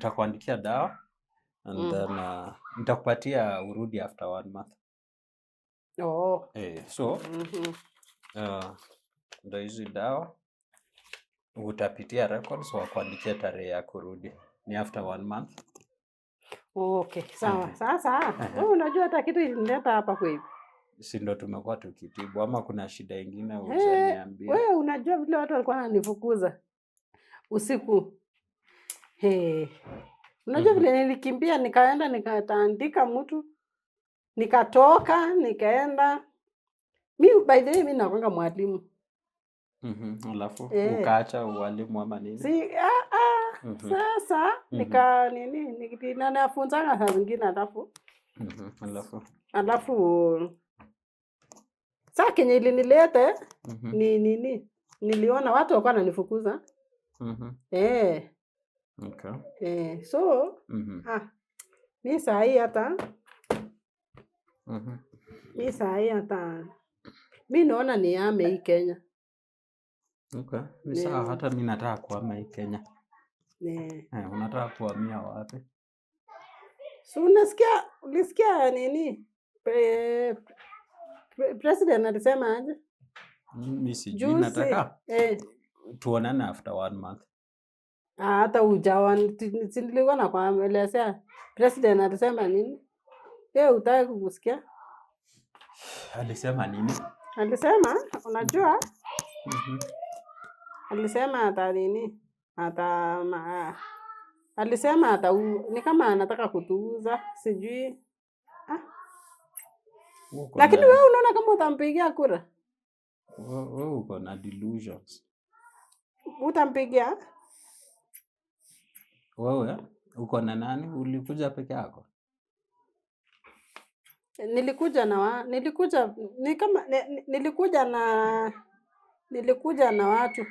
nitakuandikia dawa and then nitakupatia urudi after 1 month. So ndio hizi dawa utapitia records wa kuandikia tarehe ya kurudi ni after 1 month. Okay, sawa. Sasa wewe unajua hata kitu ilinileta hapa kweli. Si ndo tumekuwa tukitibu ama kuna shida nyingine usiniambie? Wewe unajua vile watu walikuwa wananifukuza usiku. Unajua vile nilikimbia nikaenda nikatandika mtu. Nikatoka nikaenda. Mimi by the way mimi nakwanga mwalimu. Alafu ukaacha ualimu ama nini? Sasa nika nafunzanga saa zingine alafu sasa kenye ilinilete niliona watu walikuwa wananifukuza. Okay. So mimi saa hii hata mimi naona niame hii Kenya. Okay. Ni sawa, hata mimi nataka kuhama hii Kenya. Unataka kuhamia wapi? So ulisikia nini? President alisema aje? Mimi sijui, nataka tuonane after 1 month. Hata ujawa nilikuwa nakuelezea president alisema nini? Utaki kusikia? Alisema nini? Alisema unajua? Alisema hata nini? Alisema hata ni kama anataka kutuuza, sijui. Lakini wewe unaona kama utampigia kura? Wewe uko na delusions. Utampigia? Wewe uko na nani? Ulikuja peke yako? Nilikuja na watu.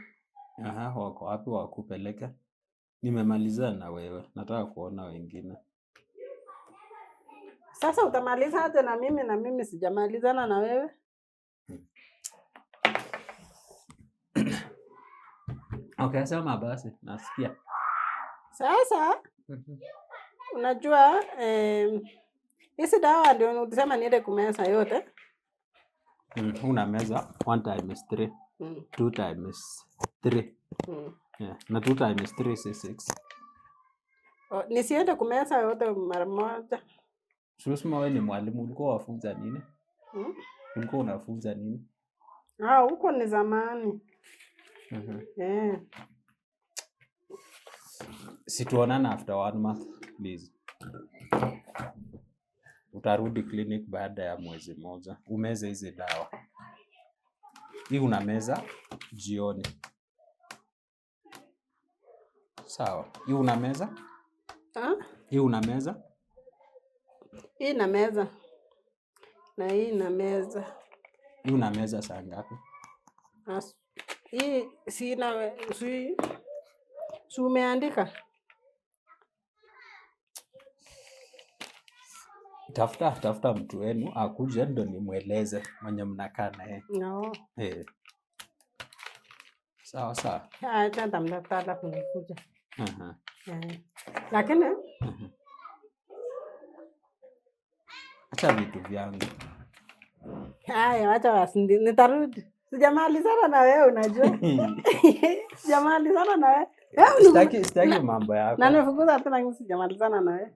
Wako wapi wakupeleke? Nimemalizana na wewe. Nataka kuona wengine. Sasa utamaliza aje na mimi sijamalizana na wewe? Okay, sema basi, nasikia. Sasa unajua hizi dawa ndio unasema niende kumeza yote. Una meza 1 times 3, 2 times 3. Na 2 times 3 is 6. Nisiende kumeza yote mara moja. Sasa wewe ni mwalimu, ulikuwa wafunza nini? Ulikuwa unafunza nini? Huko ni zamani. Situonana after 1 month, please. Utarudi clinic baada ya mwezi mmoja. Umeze hizi dawa. Hii unameza jioni. Sawa. Hii unameza? Hii unameza? Hii na meza. Na hii na meza. Hii unameza saa ngapi? Hii si umeandika? Tafuta mtu wenu akuje ndo nimweleze mwenye mnakaa naye. Sawa. Acha nitamtafuta alafu nikuja. Lakini acha vitu vyangu. Acha basi nitarudi. Sijamalizana na wewe unajua. Sijamalizana na wewe. Sitaki mambo yako. Na nifukuza hata na sijamalizana na wewe.